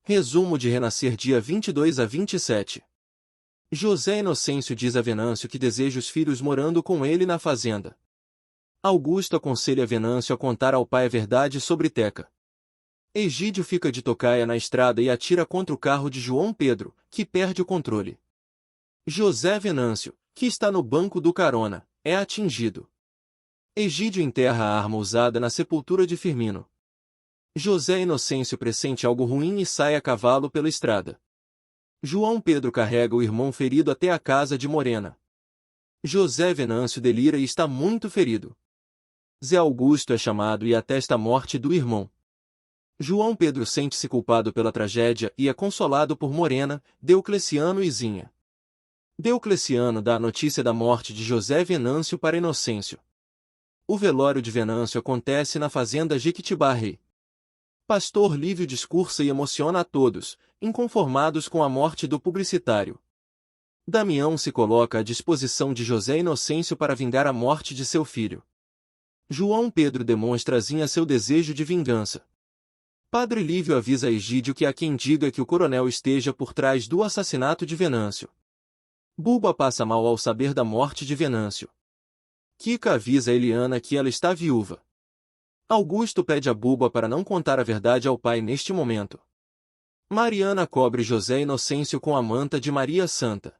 Resumo de Renascer dia 22 a 27. José Inocêncio diz a Venâncio que deseja os filhos morando com ele na fazenda. Augusto aconselha Venâncio a contar ao pai a verdade sobre Teca. Egídio fica de tocaia na estrada e atira contra o carro de João Pedro, que perde o controle. José Venâncio, que está no banco do carona, é atingido. Egídio enterra a arma usada na sepultura de Firmino. José Inocêncio pressente algo ruim e sai a cavalo pela estrada. João Pedro carrega o irmão ferido até a casa de Morena. José Venâncio delira e está muito ferido. Zé Augusto é chamado e atesta a morte do irmão. João Pedro sente-se culpado pela tragédia e é consolado por Morena, Deocleciano e Zinha. Deocleciano dá a notícia da morte de José Venâncio para Inocêncio. O velório de Venâncio acontece na fazenda Jequitibá-Rei. Pastor Lívio discursa e emociona a todos, inconformados com a morte do publicitário. Damião se coloca à disposição de José Inocêncio para vingar a morte de seu filho. João Pedro demonstra a Zinha seu desejo de vingança. Padre Lívio avisa a Egídio que há quem diga que o coronel esteja por trás do assassinato de Venâncio. Buba passa mal ao saber da morte de Venâncio. Kika avisa a Eliana que ela está viúva. Augusto pede a Buba para não contar a verdade ao pai neste momento. Mariana cobre José Inocêncio com a manta de Maria Santa.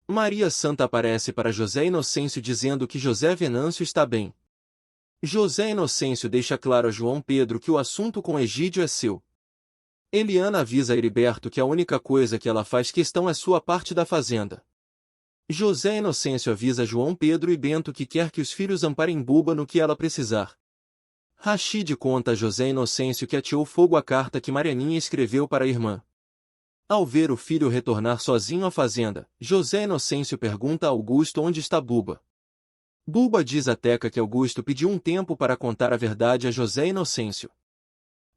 Maria Santa aparece para José Inocêncio dizendo que José Venâncio está bem. José Inocêncio deixa claro a João Pedro que o assunto com Egídio é seu. Eliana avisa a Heriberto que a única coisa que ela faz questão é sua parte da fazenda. José Inocêncio avisa João Pedro e Bento que quer que os filhos amparem Buba no que ela precisar. Rachid conta a José Inocêncio que ateou fogo à carta que Marianinha escreveu para a irmã. Ao ver o filho retornar sozinho à fazenda, José Inocêncio pergunta a Augusto onde está Buba. Buba diz a Teca que Augusto pediu um tempo para contar a verdade a José Inocêncio.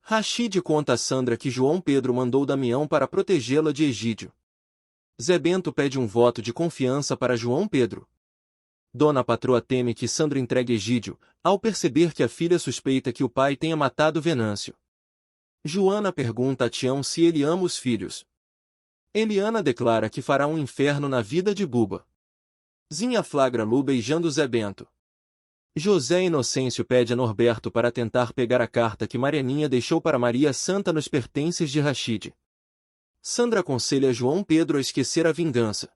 Rachid conta a Sandra que João Pedro mandou Damião para protegê-la de Egídio. Zé Bento pede um voto de confiança para João Pedro. Dona Patroa teme que Sandra entregue Egídio, ao perceber que a filha suspeita que o pai tenha matado Venâncio. Joana pergunta a Tião se ele ama os filhos. Eliana declara que fará um inferno na vida de Buba. Zinha flagra Lu beijando Zé Bento. José Inocêncio pede a Norberto para tentar pegar a carta que Marianinha deixou para Maria Santa nos pertences de Rachid. Sandra aconselha João Pedro a esquecer a vingança.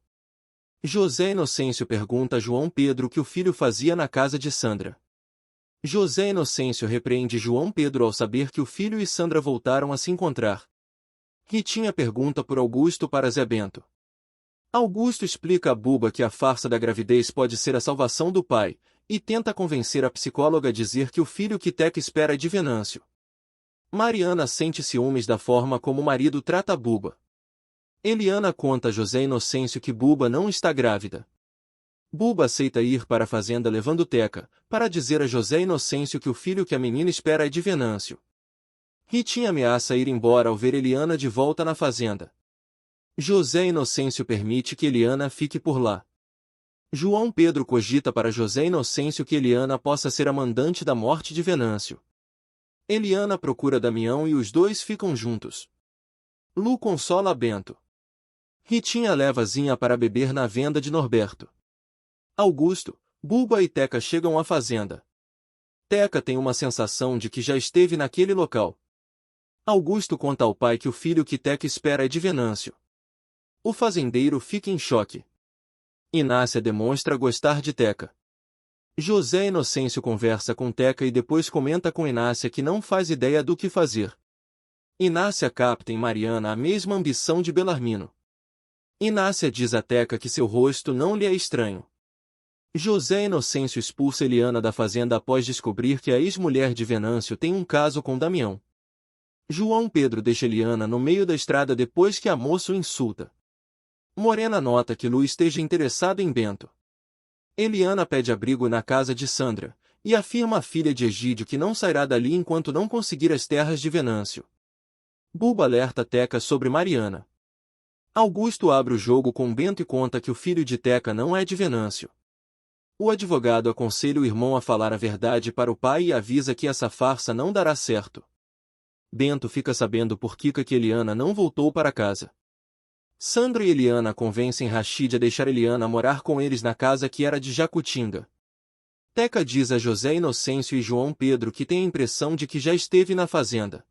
José Inocêncio pergunta a João Pedro o que o filho fazia na casa de Sandra. José Inocêncio repreende João Pedro ao saber que o filho e Sandra voltaram a se encontrar. Ritinha pergunta por Augusto para Zé Bento. Augusto explica a Buba que a farsa da gravidez pode ser a salvação do pai, e tenta convencer a psicóloga a dizer que o filho que Teca espera é de Venâncio. Mariana sente ciúmes da forma como o marido trata a Buba. Eliana conta a José Inocêncio que Buba não está grávida. Buba aceita ir para a fazenda levando Teca, para dizer a José Inocêncio que o filho que a menina espera é de Venâncio. Ritinha ameaça ir embora ao ver Eliana de volta na fazenda. José Inocêncio permite que Eliana fique por lá. João Pedro cogita para José Inocêncio que Eliana possa ser a mandante da morte de Venâncio. Eliana procura Damião e os dois ficam juntos. Lu consola Bento. Ritinha leva Zinha para beber na venda de Norberto. Augusto, Buba e Teca chegam à fazenda. Teca tem uma sensação de que já esteve naquele local. Augusto conta ao pai que o filho que Teca espera é de Venâncio. O fazendeiro fica em choque. Inácia demonstra gostar de Teca. José Inocêncio conversa com Teca e depois comenta com Inácia que não faz ideia do que fazer. Inácia capta em Mariana a mesma ambição de Belarmino. Inácia diz a Teca que seu rosto não lhe é estranho. José Inocêncio expulsa Eliana da fazenda após descobrir que a ex-mulher de Venâncio tem um caso com Damião. João Pedro deixa Eliana no meio da estrada depois que a moça o insulta. Morena nota que Lu esteja interessado em Bento. Eliana pede abrigo na casa de Sandra, e afirma à filha de Egídio que não sairá dali enquanto não conseguir as terras de Venâncio. Buba alerta Teca sobre Mariana. Augusto abre o jogo com Bento e conta que o filho de Teca não é de Venâncio. O advogado aconselha o irmão a falar a verdade para o pai e avisa que essa farsa não dará certo. Bento fica sabendo por Kika que Eliana não voltou para casa. Sandro e Eliana convencem Rachid a deixar Eliana morar com eles na casa que era de Jacutinga. Teca diz a José Inocêncio e João Pedro que tem a impressão de que já esteve na fazenda.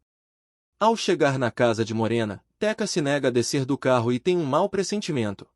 Ao chegar na casa de Morena, Teca se nega a descer do carro e tem um mau pressentimento.